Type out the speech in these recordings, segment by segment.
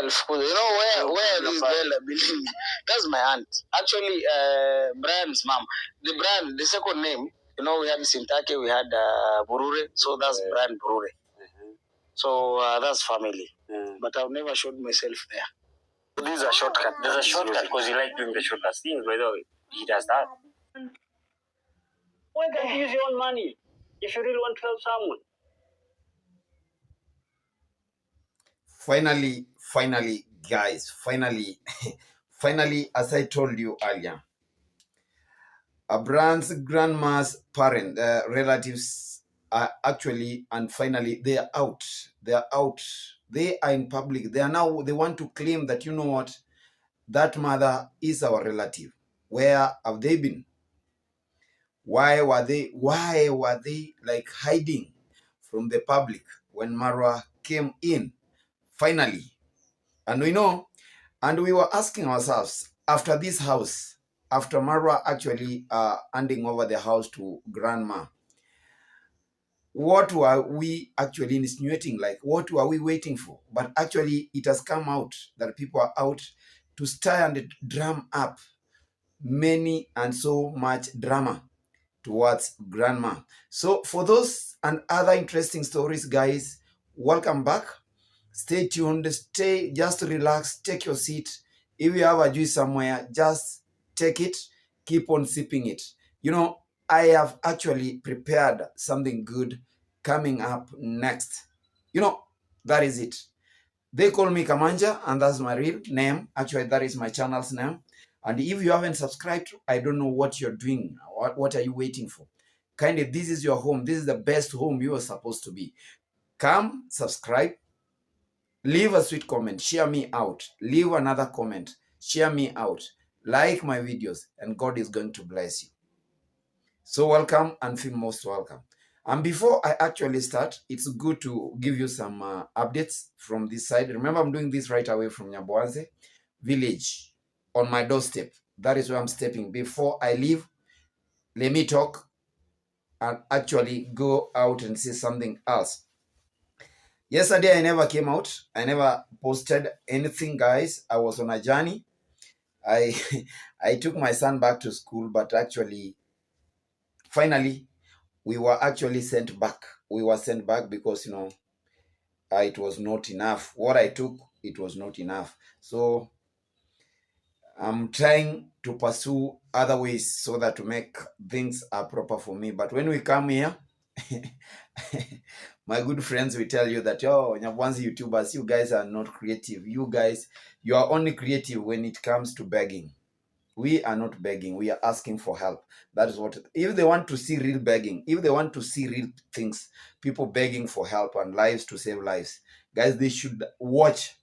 myself. You know where this girl, believe me, that's my aunt. Actually, Brian's mom. The second name, you know, we had Sintake, we had Burure, so that's Brian Burure. So that's family. But I've never showed myself there. This is a shortcut. There's a shortcut because you like doing the shortcut things. By the way, he does that. Why can't you use your own money if you really want to help someone? Finally, guys, finally, as I told you earlier, Abraham's grandma's parent, relatives are actually, and finally, they are out. They are out. They are in public. They want to claim that, you know what, that mother is our relative. Where have they been? Why were they like hiding from the public when Marwa came in? Finally. And we were asking ourselves, after this house, after Marwa actually handing over the house to grandma, what were we actually insinuating? Like, what were we waiting for? But actually, it has come out that people are out to stir and drum up many and so much drama towards grandma. So for those and other interesting stories, guys, welcome back. Stay tuned, just relax, take your seat. If you have a juice somewhere, just take it, keep on sipping it. You know, I have actually prepared something good coming up next. You know, that is it. They call me Kamanja, and that's my real name. Actually, that is my channel's name. And if you haven't subscribed, I don't know what you're doing. What are you waiting for? Kindly, this is your home. This is the best home you are supposed to be. Come, subscribe. Leave a sweet comment, share me out. Leave another comment, share me out. Like my videos, and God is going to bless you. So welcome and feel most welcome. And before I actually start, it's good to give you some updates from this side. Remember, I'm doing this right away from Nyabohanse village on my doorstep. That is where I'm stepping. Before I leave, let me talk and actually go out and say something else. Yesterday, I never came out. I never posted anything, guys. I was on a journey. I took my son back to school, but actually, finally, we were actually sent back. We were sent back because, you know, it was not enough. What I took, it was not enough. So I'm trying to pursue other ways so that to make things are proper for me. But when we come here, my good friends will tell you that, oh, Nyabohanse YouTubers, you guys are not creative. You are only creative when it comes to begging. We are not begging. We are asking for help. That is what, if they want to see real begging, if they want to see real things, people begging for help and lives to save lives, guys, they should watch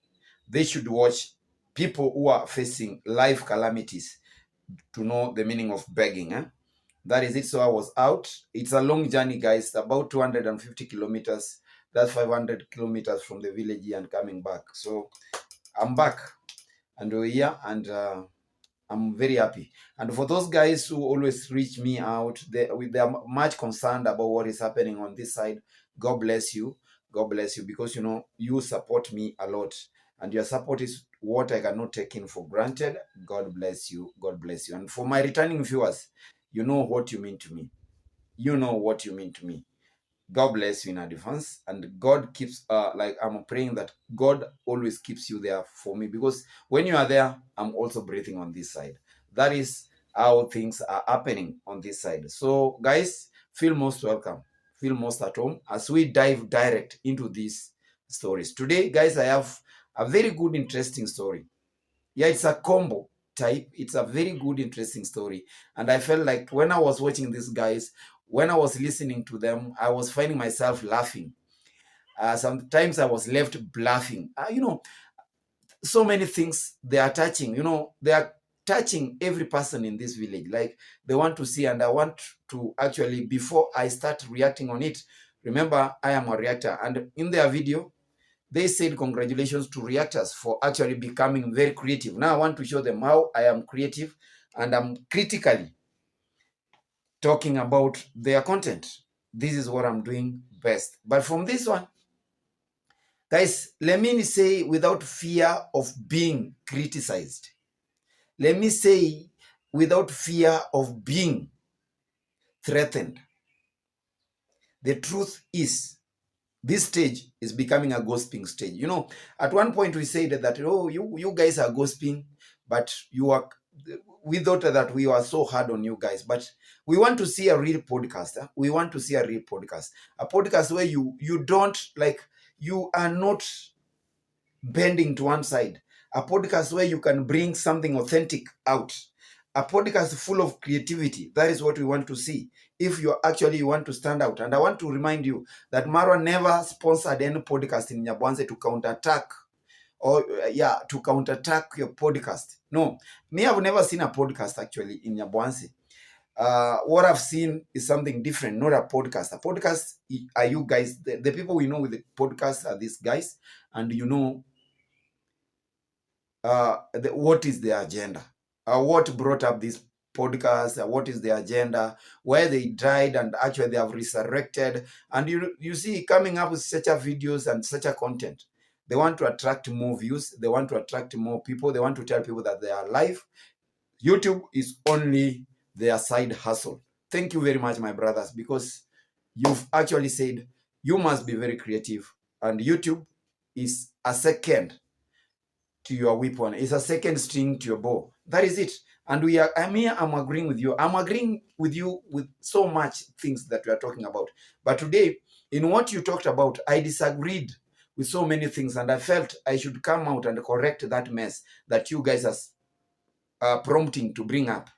people who are facing life calamities to know the meaning of begging. That is it. So I was out. It's a long journey, guys, about 250 kilometers. That's 500 kilometers from the village here and coming back. So I'm back and we're here, and I'm very happy. And for those guys who always reach me out, they are much concerned about what is happening on this side. God bless you. God bless you, because, you know, you support me a lot. And your support is what I cannot take in for granted. God bless you. God bless you. And for my returning viewers, you know what you mean to me. You know what you mean to me. God bless you in advance. And God keeps, like I'm praying that God always keeps you there for me. Because when you are there, I'm also breathing on this side. That is how things are happening on this side. So guys, feel most welcome. Feel most at home as we dive direct into these stories. Today, guys, I have a very good, interesting story. Yeah, it's a combo type. It's a very good, interesting story. And I felt like when I was watching these guys, when I was listening to them, I was finding myself laughing. Sometimes I was left bluffing. You know, so many things they are touching. You know, they are touching every person in this village. Like, they want to see, and I want to actually, before I start reacting on it, remember, I am a reactor. And in their video, they said congratulations to reactors for actually becoming very creative. Now I want to show them how I am creative, and I'm critically talking about their content. This is what I'm doing best. But from this one, Guys, let me say without fear of being criticized. Let me say without fear of being threatened. The truth is, this stage is becoming a gossiping stage. You know, at one point we said that, oh, you guys are gossiping, but we thought that we were so hard on you guys. But we want to see a real podcast. Huh? We want to see a real podcast. A podcast where you don't, like, you are not bending to one side. A podcast where you can bring something authentic out. A podcast full of creativity. That is what we want to see. If you actually want to stand out. And I want to remind you that Marwa never sponsored any podcast in Nyabohanse to counterattack to counterattack your podcast. No, me, I've never seen a podcast actually in Nyabohanse. What I've seen is something different, not a podcast. A podcast are you guys, the people we know with the podcast are these guys, and you know what is their agenda, what brought up this podcast, what is their agenda, where they died and actually they have resurrected, and you see coming up with such a videos and such a content. They want to attract more views, they want to attract more people, they want to tell people that they are alive. YouTube is only their side hustle. Thank you very much, my brothers, because you've actually said you must be very creative, and YouTube is a second to your weapon. It's a second string to your bow. That is it. And I'm agreeing with you. I'm agreeing with you with so much things that we are talking about. But today, in what you talked about, I disagreed with so many things, and I felt I should come out and correct that mess that you guys are prompting to bring up.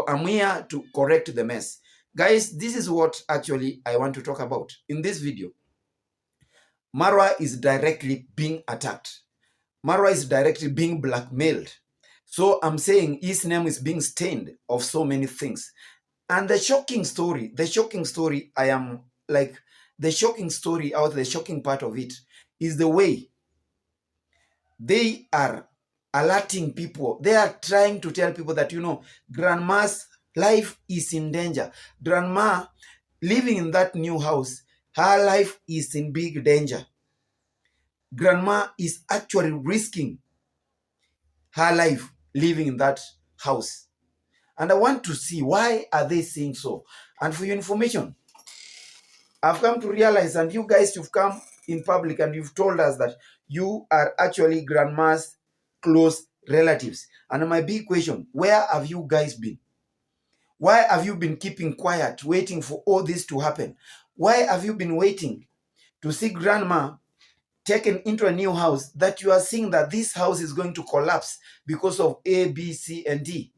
I'm here to correct the mess. Guys, this is what actually I want to talk about. In this video, Marwa is directly being attacked. Marwa is directly being blackmailed. So I'm saying his name is being stained of so many things. And the shocking story out, the shocking part of it is the way they are alerting people. They are trying to tell people that, grandma's life is in danger. Grandma living in that new house, her life is in big danger. Grandma is actually risking her life living in that house. And I want to see, why are they saying so? And for your information, I've come to realize, and you guys, you've come in public and you've told us that you are actually grandma's close relatives. And my big question, where have you guys been? Why have you been keeping quiet, waiting for all this to happen? Why have you been waiting to see grandma taken into a new house that you are seeing that this house is going to collapse because of A, B, C, and D?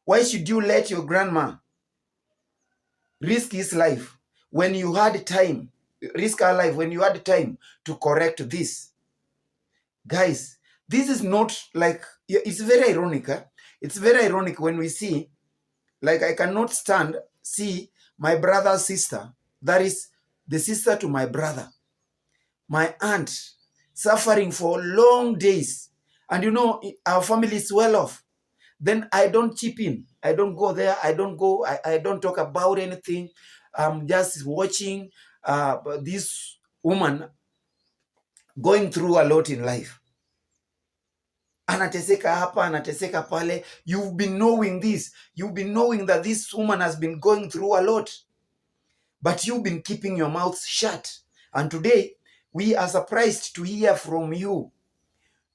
Why should you let your grandma risk his life when you had time, risk her life when you had time to correct this? Guys, this is not like, it's very ironic. Huh? It's very ironic when we see, like, I cannot see my brother's sister, that is the sister to my brother, my aunt, suffering for long days. And our family is well off. Then I don't chip in. I don't go there. I don't talk about anything. I'm just watching this woman going through a lot in life. Anateseka hapa, anateseka pale. You've been knowing this. You've been knowing that this woman has been going through a lot. But you've been keeping your mouth shut. And today, we are surprised to hear from you.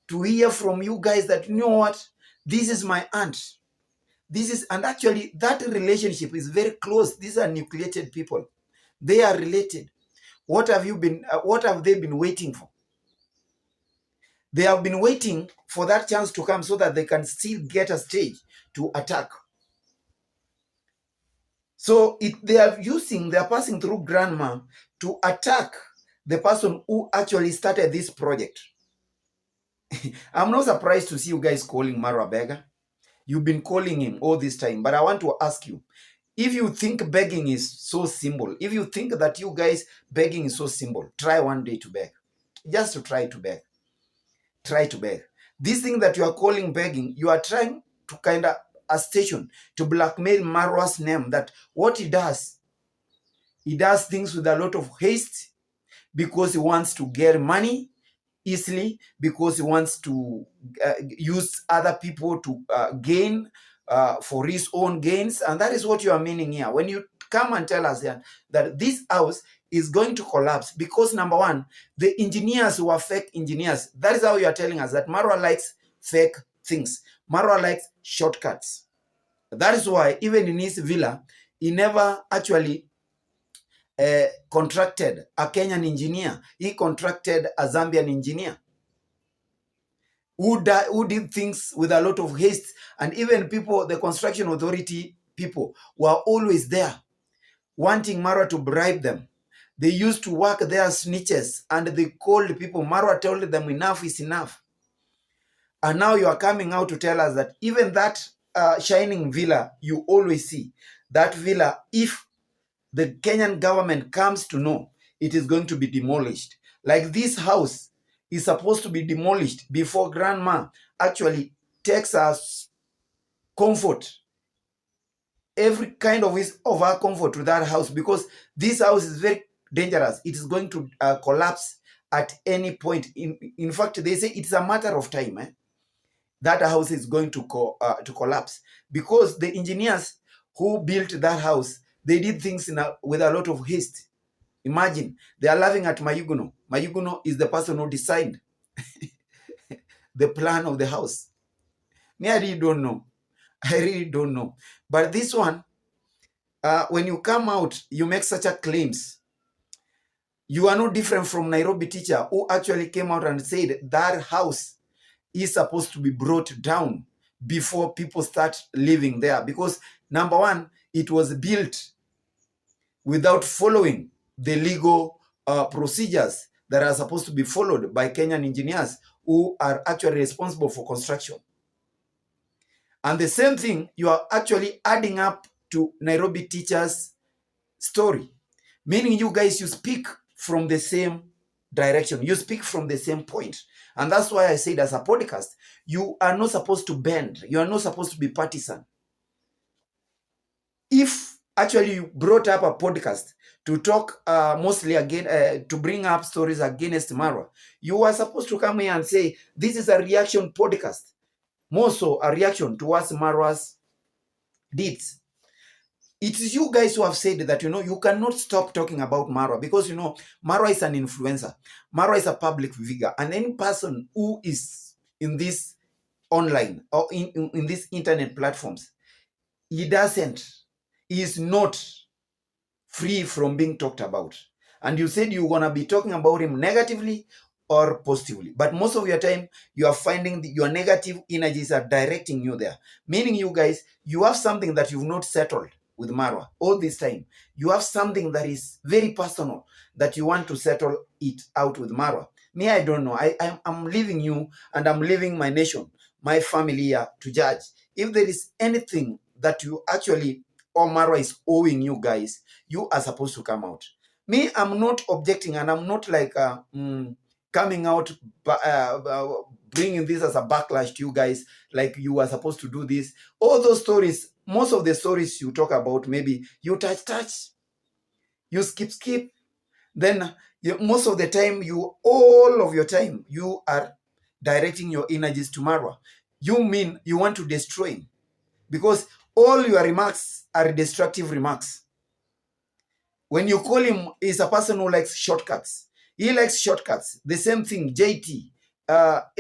To hear from you guys that, you know what? This is my aunt. And actually, that relationship is very close. These are nucleated people. They are related. What have they been waiting for? They have been waiting for that chance to come so that they can still get a stage to attack. So they are passing through grandma to attack the person who actually started this project. I'm not surprised to see you guys calling Marwa beggar. You've been calling him all this time. But I want to ask you, if you think begging is so simple, if you think that you guys begging is so simple, try one day to beg. Just to try to beg. Try to beg. This thing that you are calling begging, you are trying to kind of a station to blackmail Marwa's name, that what he does things with a lot of haste. because he wants to get money easily, because he wants to use other people to gain for his own gains. And that is what you are meaning here. When you come and tell us that this house is going to collapse because, number one, the engineers who are fake engineers. That is how you are telling us that Marwa likes fake things. Marwa likes shortcuts. That is why even in his villa, he never actually contracted a Kenyan engineer. He contracted a Zambian engineer who did things with a lot of haste. And even people, the construction authority people, were always there wanting Marwa to bribe them. They used to work there as snitches, and they called people. Marwa told them enough is enough. And now you are coming out to tell us that even that shining villa you always see, that villa, if the Kenyan government comes to know, it is going to be demolished. Like this house is supposed to be demolished before grandma actually takes us comfort, every kind of our comfort to that house, because this house is very dangerous. It is going to collapse at any point. In fact, they say it's a matter of time. That house is going to collapse because the engineers who built that house, they did things with a lot of haste. Imagine, they are laughing at Mayuguno. Mayuguno is the person who designed the plan of the house. Me, I really don't know. I really don't know. But this one, when you come out, you make such a claims. You are no different from Nairobi teacher who actually came out and said that house is supposed to be brought down before people start living there. Because number one, it was built without following the legal procedures that are supposed to be followed by Kenyan engineers who are actually responsible for construction. And the same thing, you are actually adding up to Nairobi teachers' story. Meaning you guys, you speak from the same direction. You speak from the same point. And that's why I said, as a podcast, you are not supposed to bend. You are not supposed to be partisan. If actually you brought up a podcast to talk mostly again, to bring up stories against Marwa, you are supposed to come here and say, this is a reaction podcast. More so a reaction towards Marwa's deeds. It is you guys who have said that, you cannot stop talking about Marwa because, Marwa is an influencer. Marwa is a public figure. And any person who is in this online or in these internet platforms, he is not free from being talked about. And you said you're going to be talking about him negatively or positively. But most of your time, you are finding your negative energies are directing you there. Meaning you guys, you have something that you've not settled with Marwa all this time. You have something that is very personal that you want to settle it out with Marwa. Me, I don't know. I'm leaving you and I'm leaving my nation, my family here to judge. If there is anything that you actually, or Marwa is owing you guys, you are supposed to come out. Me, I'm not objecting and I'm not like coming out, bringing this as a backlash to you guys, like you are supposed to do this. All those stories, most of the stories you talk about, maybe you touch, you skip. Then most of the time, all of your time, you are directing your energies to Marwa. You mean you want to destroy him because all your remarks are destructive remarks. When you call him, he's a person who likes shortcuts. He likes shortcuts. The same thing, JT,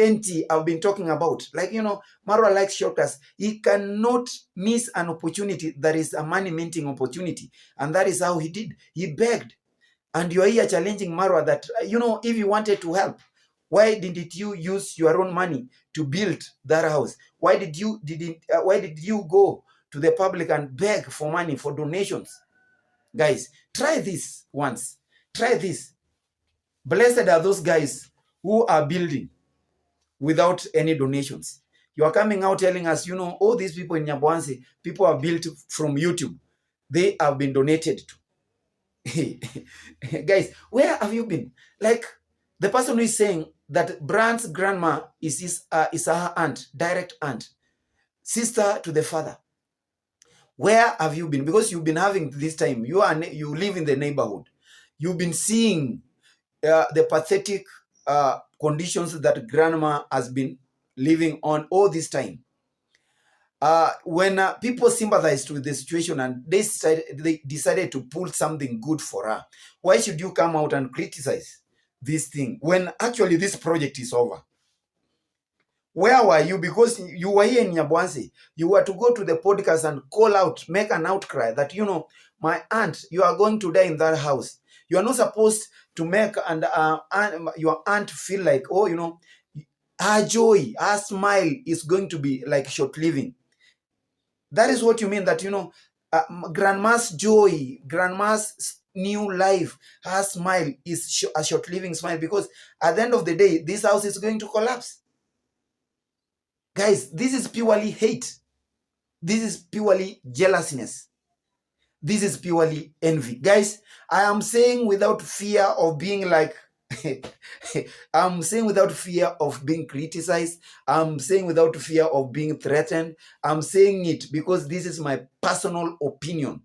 NT, I've been talking about. Like, Marwa likes shortcuts. He cannot miss an opportunity that is a money-minting opportunity. And that is how he did. He begged. And you are here challenging Marwa that, if you wanted to help, why didn't you use your own money to build that house? Why did you go to the public and beg for money, for donations? Guys, try this once. Try this. Blessed are those guys who are building without any donations. You are coming out telling us, all these people in Nyabohanse, people are built from YouTube. They have been donated to. Guys, where have you been? Like, the person who is saying that Brand's grandma is her aunt, direct aunt, sister to the father. Where have you been? Because you've been having this time. You live in the neighborhood. You've been seeing the pathetic conditions that grandma has been living on all this time. When people sympathized with the situation and they decided to pull something good for her, why should you come out and criticize this thing when actually this project is over? Where were you? Because you were here in Nyabohanse. You were to go to the podcast and call out, make an outcry that, my aunt, you are going to die in that house. You are not supposed to make your aunt feel like, her joy, her smile is going to be like short-living. That is what you mean, that, grandma's joy, grandma's new life, her smile is a short-living smile, because at the end of the day, this house is going to collapse. Guys, this is purely hate. This is purely jealousness. This is purely envy. Guys, I am saying without fear of being like, I'm saying without fear of being criticized. I'm saying without fear of being threatened. I'm saying it because this is my personal opinion.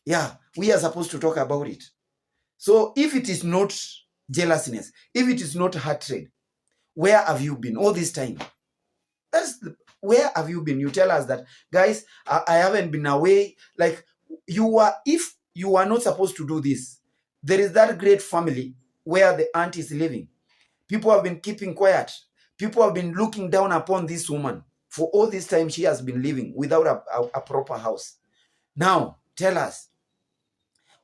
Yeah, we are supposed to talk about it. So if it is not jealousness, if it is not hatred, where have you been all this time? Where have you been? You tell us that, guys, I haven't been away. Like, if you are not supposed to do this, there is that great family where the aunt is living. People have been keeping quiet. People have been looking down upon this woman for all this time she has been living without a proper house. Now, tell us,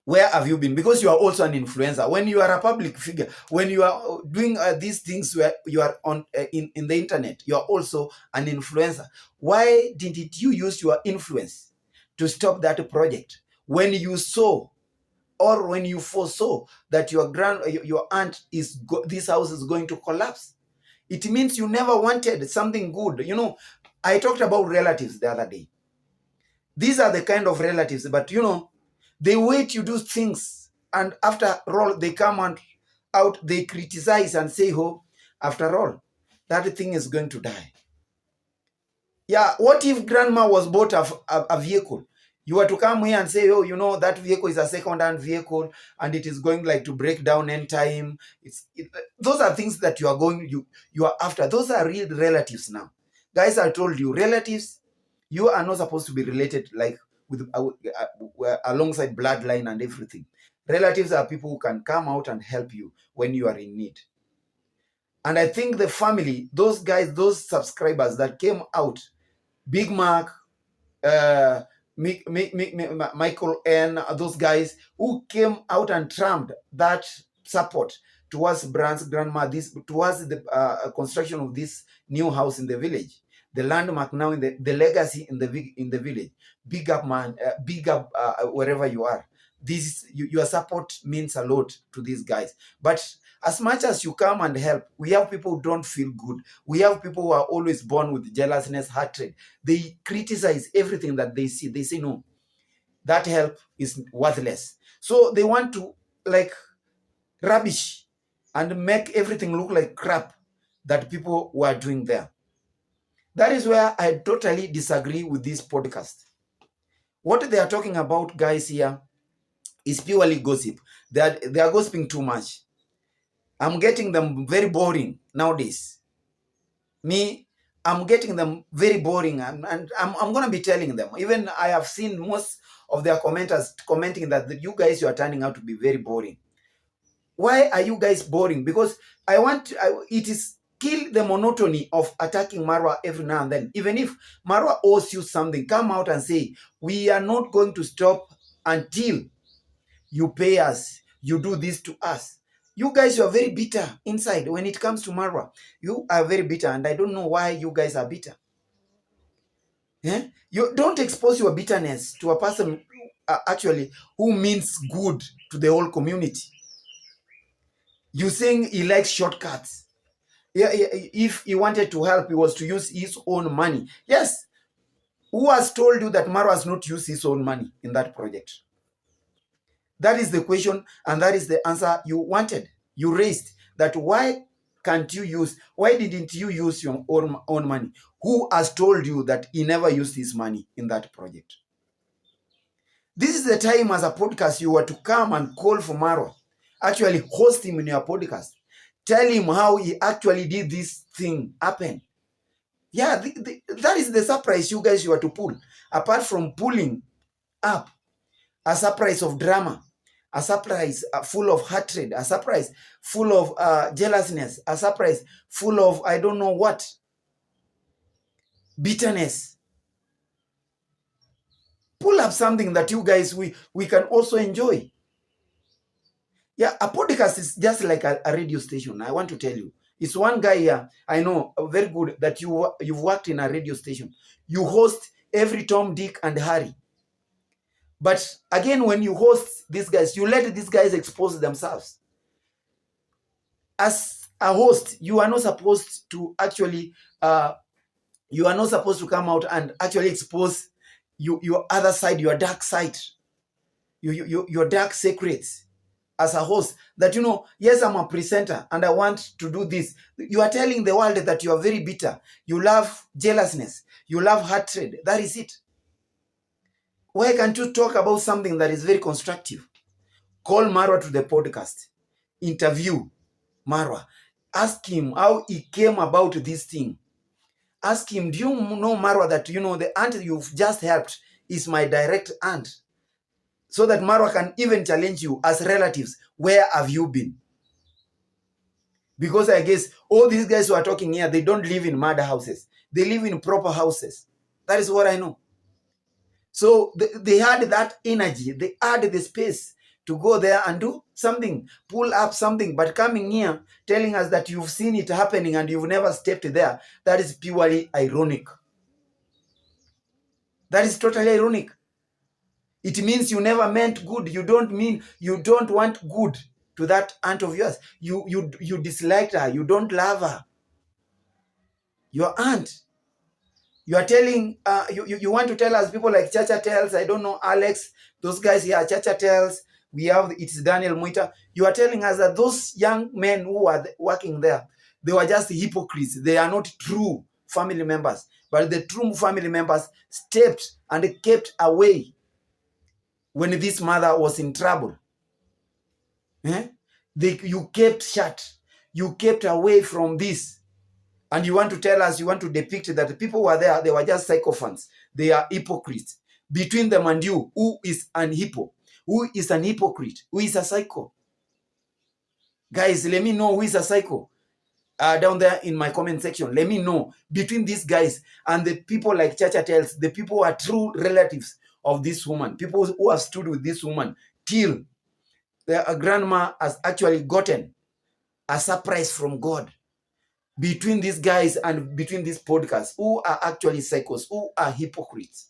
where have you been? Because you are also an influencer. When you are a public figure, when you are doing these things where you are on in the internet, you are also an influencer. Why didn't you use your influence to stop that project when you saw, or when you foresaw that your aunt this house is going to collapse? It means you never wanted something good. I talked about relatives the other day. These are the kind of relatives, but they wait you do things, and after all, they come out, they criticize and say, after all, that thing is going to die. Yeah, what if grandma was bought a vehicle? You were to come here and say, that vehicle is a second-hand vehicle, and it is going like to break down anytime. Those are things that you are after. Those are real relatives now. Guys, I told you, relatives, you are not supposed to be related like with alongside bloodline and everything. Relatives are people who can come out and help you when you are in need. And I think the family, those guys, those subscribers that came out, Big Mark, Michael N, those guys who came out and trumped that support towards Brand's grandma, towards the construction of this new house in the village, the landmark now in the legacy in the village. Big up, man. Big up wherever you are. Your support means a lot to these guys. But as much as you come and help, we have people who don't feel good. We have people who are always born with jealousness, hatred. They criticize everything that they see. They say, no, that help is worthless. So they want to rubbish and make everything look like crap that people were doing there. That is where I totally disagree with this podcast. What they are talking about, guys, here is purely gossip. They are gossiping too much. I'm getting them very boring nowadays. I'm getting them very boring, and I'm going to be telling them. Even I have seen most of their commenters commenting that you guys, you are turning out to be very boring. Why are you guys boring? Because it is kill the monotony of attacking Marwa every now and then. Even if Marwa owes you something, come out and say, we are not going to stop until you pay us, you do this to us. You guys, you are very bitter inside when it comes to Marwa. You are very bitter, and I don't know why you guys are bitter. Yeah? You don't expose your bitterness to a person actually who means good to the whole community. You saying he likes shortcuts. Yeah, if he wanted to help, he was to use his own money. Yes. Who has told you that Marwa has not used his own money in that project? That is the question, and that is the answer you wanted. You raised that why didn't you use your own money? Who has told you that he never used his money in that project? This is the time as a podcast you were to come and call for Marwa Actually host him in your podcast. Tell him how he actually did this thing happen. Yeah, that is the surprise you guys you are to pull. Apart from pulling up a surprise of drama, a surprise full of hatred, a surprise full of jealousness, a surprise full of I don't know what, bitterness. Pull up something that you guys we can also enjoy. Yeah, a podcast is just like a radio station. I want to tell you, it's one guy here I know very good that you've worked in a radio station. You host every Tom, Dick, and Harry. But again, when you host these guys, you let these guys expose themselves. As a host, you are not supposed to actually, you are not supposed to come out and actually expose your other side, your dark side, your dark secrets. As a host, that yes, I'm a presenter and I want to do this. You are telling the world that you are very bitter. You love jealousness. You love hatred. That is it. Why can't you talk about something that is very constructive? Call Marwa to the podcast. Interview Marwa. Ask him how he came about this thing. Ask him, do you know, Marwa, that the aunt you've just helped is my direct aunt? So that Marwa can even challenge you as relatives. Where have you been? Because I guess all these guys who are talking here, they don't live in murder houses. They live in proper houses. That is what I know. So they had that energy. They had the space to go there and do something, pull up something. But coming here, telling us that you've seen it happening and you've never stepped there, that is purely ironic. That is totally ironic. It means you never meant good. You don't want good to that aunt of yours. You disliked her. You don't love her. Your aunt. You are telling, you want to tell us people like Chacha tells, I don't know, Alex, those guys here, Chacha tells, it's Daniel Muita. You are telling us that those young men who are working there, they were just hypocrites. They are not true family members. But the true family members stepped and kept away when this mother was in trouble. You kept shut. You kept away from this. And you want to tell us, you want to depict that the people who were there, they were just sycophants. They are hypocrites. Between them and you, who is an hippo? Who is an hypocrite? Who is a psycho? Guys, let me know who is a psycho. Down there in my comment section, let me know. Between these guys and the people like Chacha tells, the people who are true relatives of this woman, people who have stood with this woman till their grandma has actually gotten a surprise from God. Between these guys and between these podcasts, who are actually psychos, who are hypocrites.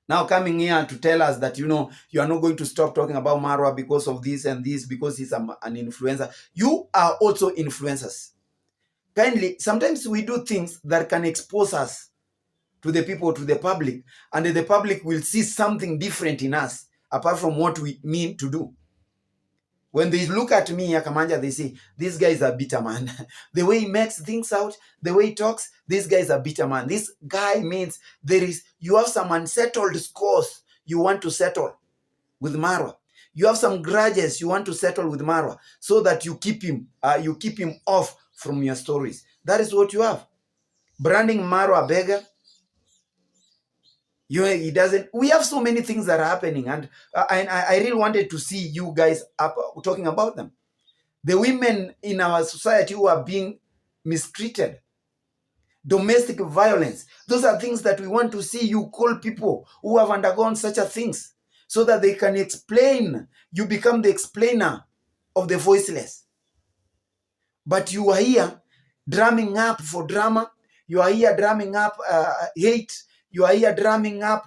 Now coming here to tell us that, you are not going to stop talking about Marwa because of this and this, because he's an influencer. You are also influencers. Kindly, sometimes we do things that can expose us to the people, to the public, and the public will see something different in us, apart from what we mean to do. When they look at me, Yakamanja, they say, this guy is a bitter man. The way he makes things out, the way he talks, this guy is a bitter man. This guy means you have some unsettled scores you want to settle with Marwa. You have some grudges you want to settle with Marwa so that you keep him off from your stories. That is what you have. Branding Marwa beggar. He doesn't. We have so many things that are happening, and I really wanted to see you guys talking about them. The women in our society who are being mistreated, domestic violence. Those are things that we want to see you call people who have undergone such a things, so that they can explain. You become the explainer of the voiceless. But you are here drumming up for drama. You are here drumming up hate. You are here drumming up,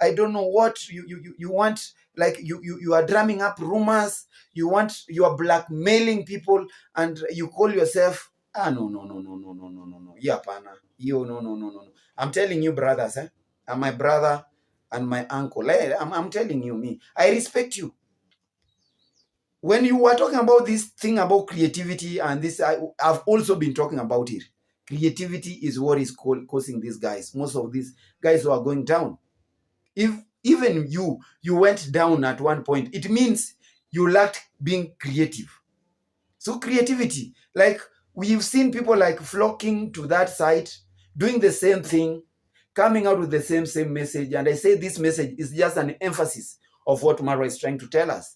I don't know what you want. Like you are drumming up rumors. You are blackmailing people, and you call yourself. No. Yeah, pana. No. I'm telling you, brothers, and my brother and my uncle. I'm telling you, me. I respect you. When you were talking about this thing about creativity and this, I've also been talking about it. Creativity is what is causing these guys. Most of these guys who are going down. If even you went down at one point, it means you lacked being creative. So creativity, like we've seen people like flocking to that site, doing the same thing, coming out with the same message. And I say this message is just an emphasis of what Marwa is trying to tell us.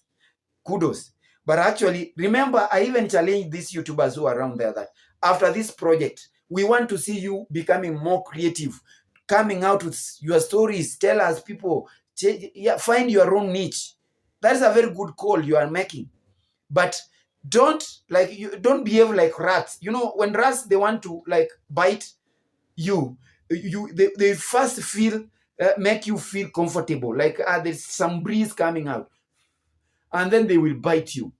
Kudos. But actually, remember, I even challenged these YouTubers who are around there that after this project, we want to see you becoming more creative, coming out with your stories, tell us people, find your own niche. That is a very good call you are making. But don't behave like rats. When rats, they want to like bite you, they first feel make you feel comfortable, like there's some breeze coming out, and then they will bite you.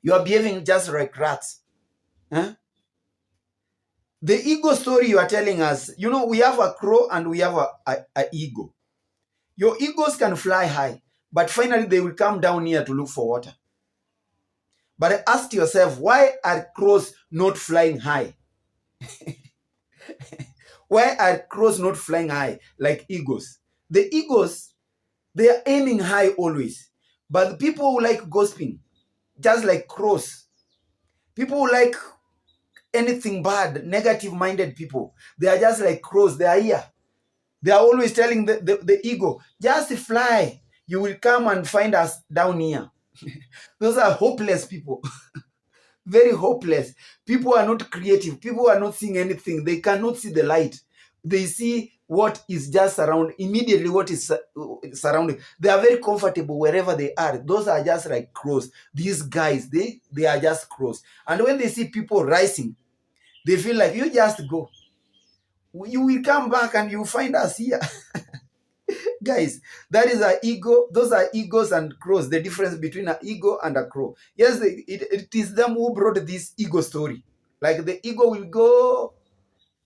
You are behaving just like rats. Huh? The ego story you are telling us, we have a crow and we have a ego. Your egos can fly high, but finally they will come down here to look for water. But ask yourself, why are crows not flying high? Why are crows not flying high like eagles? The eagles, they are aiming high always. But the people who like gossiping, just like crows, people who like anything bad, negative-minded people, they are just like crows. They are here. They are always telling the ego, just fly. You will come and find us down here. Those are hopeless people. Very hopeless. People are not creative. People are not seeing anything. They cannot see the light. They see what is just around, immediately what is surrounding. They are very comfortable wherever they are. Those are just like crows. These guys, they are just crows. And when they see people rising, they feel like, you just go. You will come back and you find us here. Guys, that is our ego. Those are egos and crows. The difference between an ego and a crow. Yes, it is them who brought this ego story. Like the ego will go,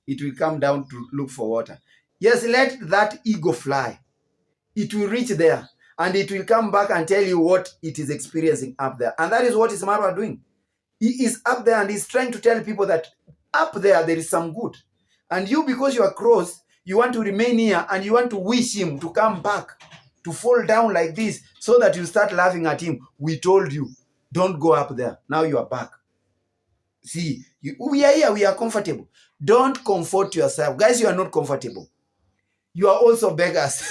it will come down to look for water. Yes, let that ego fly. It will reach there and it will come back and tell you what it is experiencing up there. And that is what is Marwa doing. He is up there and he's trying to tell people that up there is some good. And you, because you are crows, you want to remain here and you want to wish him to come back, to fall down like this so that you start laughing at him. We told you, don't go up there. Now you are back. See, we are here, we are comfortable. Don't comfort yourself. Guys, you are not comfortable. You are also beggars.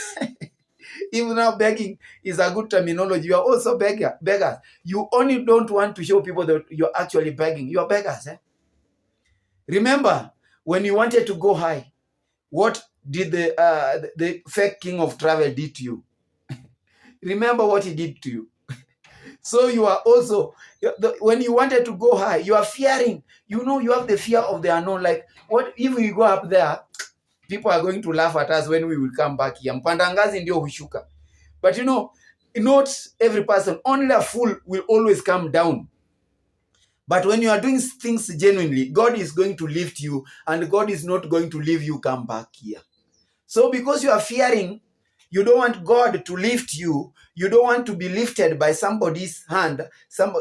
Even now begging is a good terminology. You are also beggars. You only don't want to show people that you're actually begging. You are beggars. Remember, when you wanted to go high, what did the fake king of travel did to you? Remember what he did to you. So you are also, when you wanted to go high, you are fearing. You have the fear of the unknown. Like, what if we go up there? People are going to laugh at us when we will come back here. Mpandangazi ndio hushuka. But not every person, only a fool will always come down. But when you are doing things genuinely, God is going to lift you and God is not going to leave you come back here. So because you are fearing, you don't want God to lift you. You don't want to be lifted by somebody's hand.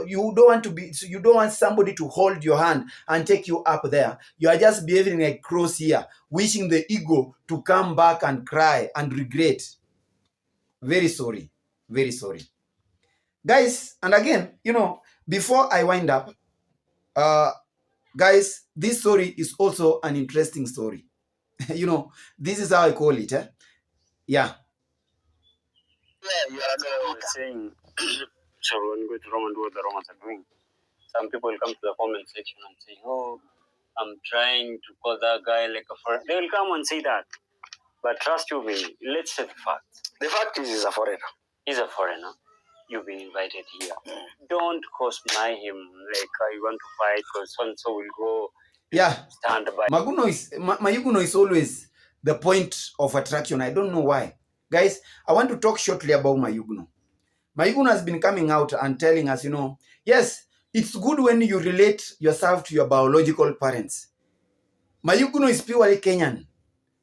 You don't want somebody to hold your hand and take you up there. You are just behaving like crows here, wishing the ego to come back and cry and regret. Very sorry. Very sorry. Guys, and again, before I wind up, guys, this story is also an interesting story. This is how I call it. Yeah. Yeah, you are saying, so when you go to Rome and do what the Romans are doing, some people will come to the comment section and say, oh, I'm trying to call that guy like a foreigner. They will come and say that. But trust you me, let's say the facts. The fact is he's a foreigner. He's a foreigner. You've been invited here. Don't cosplay him like you want to fight because so will go. Yeah. Stand by. Mayuguno is always the point of attraction. I don't know why. Guys, I want to talk shortly about Mayuguno. Mayuguno has been coming out and telling us, yes, it's good when you relate yourself to your biological parents. Mayuguno is purely Kenyan.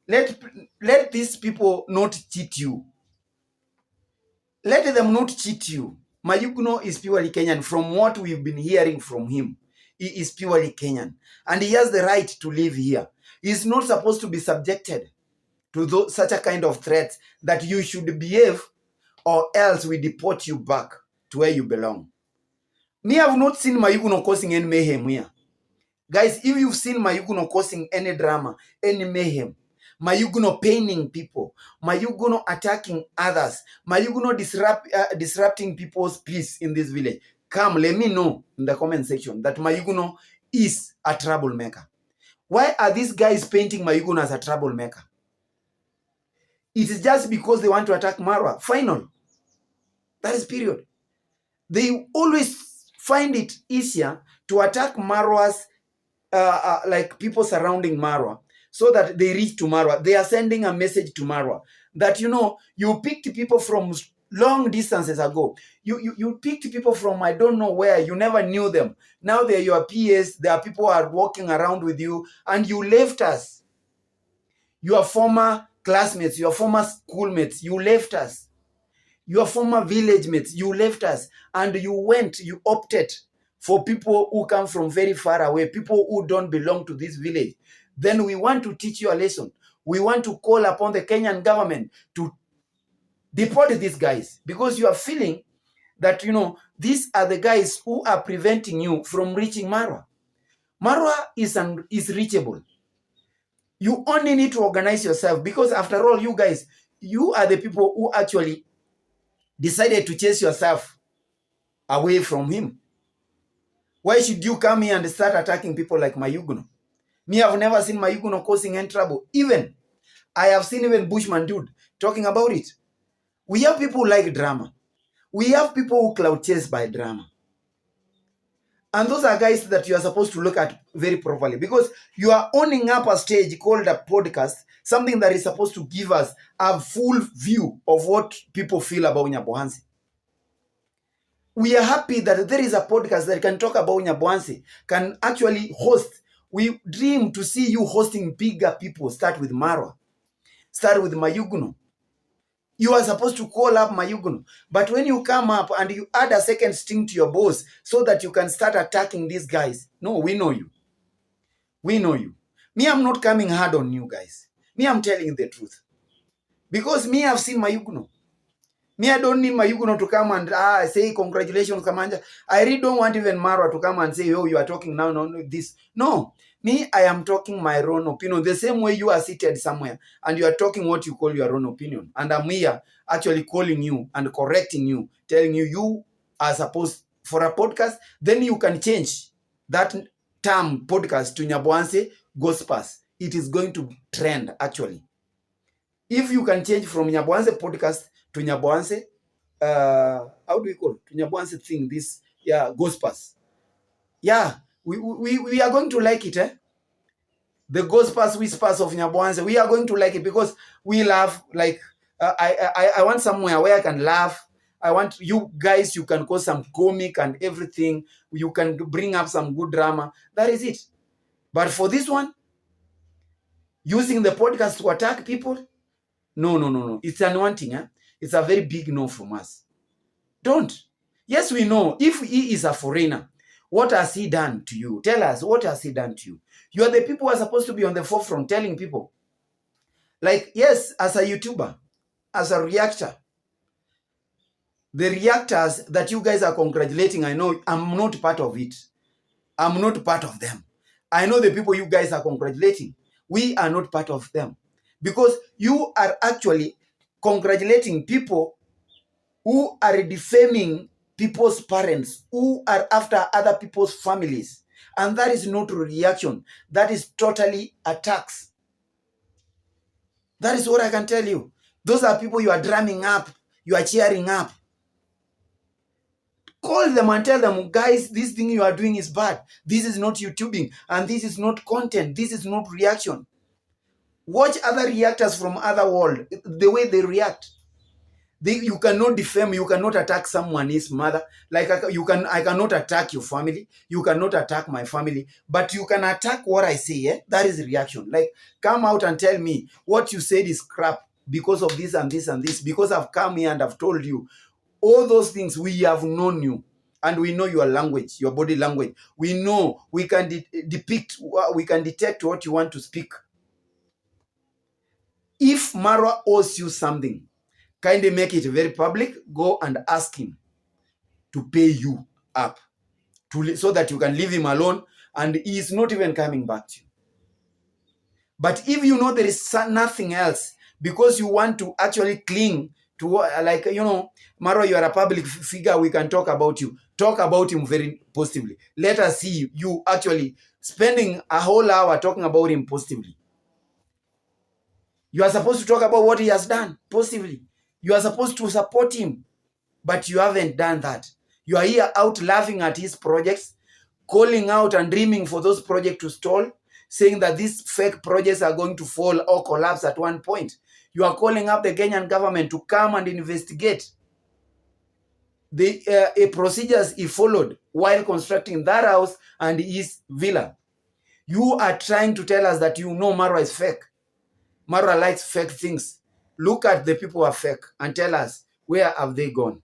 Let these people not cheat you. Let them not cheat you. Mayuguno is purely Kenyan. From what we've been hearing from him, he is purely Kenyan. And he has the right to live here. He's not supposed to be subjected to such a kind of threats that you should behave or else we deport you back to where you belong. Me, have not seen Mayuguno causing any mayhem here. Guys, if you've seen Mayuguno causing any drama, any mayhem, Mayuguno paining people, Mayuguno attacking others, Mayuguno disrupting people's peace in this village, come, let me know in the comment section that Mayuguno is a troublemaker. Why are these guys painting Mayuguno as a troublemaker? It is just because they want to attack Marwa. Final. That is period. They always find it easier to attack Marwa's, like people surrounding Marwa, so that they reach to Marwa. They are sending a message to Marwa that, you picked people from long distances ago. You picked people from I don't know where. You never knew them. Now they're your PS. There are people who are walking around with you, and you left us. Your former classmates, your former schoolmates, you left us. Your former village mates, you left us, and you opted for people who come from very far away, people who don't belong to this village. Then we want to teach you a lesson. We want to call upon the Kenyan government to deport these guys, because you are feeling that, these are the guys who are preventing you from reaching Marwa. Marwa is reachable. You only need to organize yourself, because after all, you guys, you are the people who actually decided to chase yourself away from him. Why should you come here and start attacking people like Mayuguno? Me, I've never seen Mayuguno causing any trouble. Even, I have seen even Bushman dude talking about it. We have people who like drama. We have people who cloud chase by drama. And those are guys that you are supposed to look at very properly, because you are owning up a stage called a podcast, something that is supposed to give us a full view of what people feel about Nyabohanse. We are happy that there is a podcast that can talk about Nyabohanse, can actually host. We dream to see you hosting bigger people. Start with Marwa. Start with Mayuguno. You are supposed to call up Mayuguno. But when you come up and you add a second string to your boss so that you can start attacking these guys, no, we know you. We know you. Me, I'm not coming hard on you guys. Me, I'm telling you the truth. Because me, I've seen Mayuguno. Me, I don't need Mayuguno to come and say congratulations, Kamanja. I really don't want even Marwa to come and say, oh, you are talking now, no, this. No. Me, I am talking my own opinion. The same way you are seated somewhere and you are talking what you call your own opinion. And I'm here actually calling you and correcting you, telling you are supposed for a podcast, then you can change that term podcast to Nyabohanse Gospers. It is going to trend actually. If you can change from Nyabohanse podcast to Nyabohanse, how do we call it? To Nyabohanse thing, this, Gospers. Yeah. We are going to like it, eh? The Gospers whispers of Nyabohanse. We are going to like it because we laugh. Like I want somewhere where I can laugh. I want you guys. You can cause some comic and everything. You can bring up some good drama. That is it. But for this one, using the podcast to attack people, no. It's unwanting, eh? It's a very big no from us. Don't. Yes, we know. If he is a foreigner, what has he done to you? Tell us, what has he done to you? You are the people who are supposed to be on the forefront telling people. Like, yes, as a YouTuber, as a reactor, the reactors that you guys are congratulating, I know I'm not part of it. I'm not part of them. I know the people you guys are congratulating. We are not part of them. Because you are actually congratulating people who are defaming people's parents, who are after other people's families. And that is not reaction. That is totally attacks. That is what I can tell you. Those are people you are drumming up. You are cheering up. Call them and tell them, guys, this thing you are doing is bad. This is not YouTubing. And this is not content. This is not reaction. Watch other reactors from other world. The way they react. You cannot defame, you cannot attack someone's mother. Like I cannot attack your family. You cannot attack my family. But you can attack what I say. Eh? That is reaction. Like, come out and tell me what you said is crap because of this and this and this. Because I've come here and I've told you. All those things, we have known you. And we know your language, your body language. We know, we can depict, we can detect what you want to speak. If Marwa owes you something, kindly make it very public. Go and ask him to pay you up so that you can leave him alone, and he is not even coming back to you. But if you know there is nothing else, because you want to actually cling to, like, Marwa, you are a public figure, we can talk about you. Talk about him very positively. Let us see you actually spending a whole hour talking about him positively. You are supposed to talk about what he has done positively. You are supposed to support him, but you haven't done that. You are here out laughing at his projects, calling out and dreaming for those projects to stall, saying that these fake projects are going to fall or collapse at one point. You are calling up the Kenyan government to come and investigate the procedures he followed while constructing that house and his villa. You are trying to tell us that Marwa is fake. Marwa likes fake things. Look at the people who are fake and tell us, where have they gone?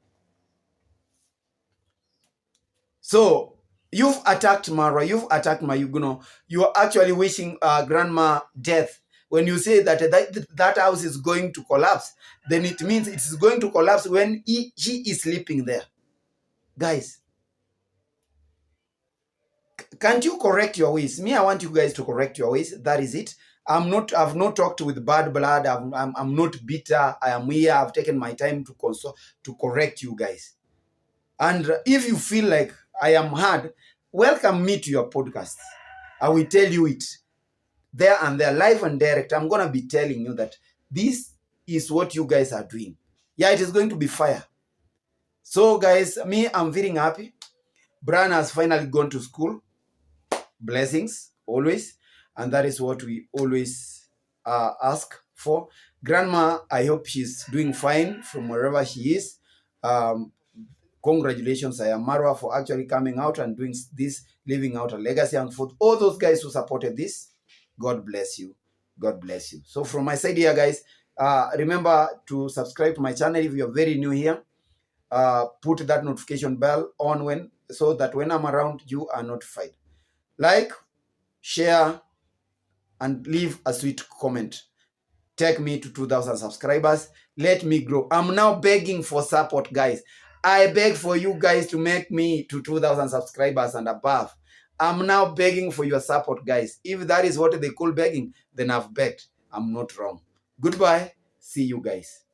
So you've attacked Marwa, you've attacked Mayuguno. You are actually wishing grandma death. When you say that that house is going to collapse, then it means it is going to collapse when she is sleeping there. Guys, can't you correct your ways? Me, I want you guys to correct your ways. That is it. I've not talked with bad blood. I'm not bitter. I am here. I've taken my time to correct you guys. And if you feel like I am hard, welcome me to your podcast. I will tell you it there and there, live and direct. I'm going to be telling you that this is what you guys are doing. Yeah, it is going to be fire. So guys, me, I'm feeling happy. Brian has finally gone to school. Blessings, always. And that is what we always ask for. Grandma, I hope she's doing fine from wherever she is. Congratulations, I am Marwa, for actually coming out and doing this, leaving out a legacy. And for all those guys who supported this, God bless you. God bless you. So from my side here, guys, remember to subscribe to my channel if you're very new here. Put that notification bell on so that when I'm around, you are notified. Like, share, and leave a sweet comment. Take me to 2,000 subscribers. Let me grow. I'm now begging for support, guys. I beg for you guys to make me to 2,000 subscribers and above. I'm now begging for your support, guys. If that is what they call begging, then I've begged. I'm not wrong. Goodbye. See you guys.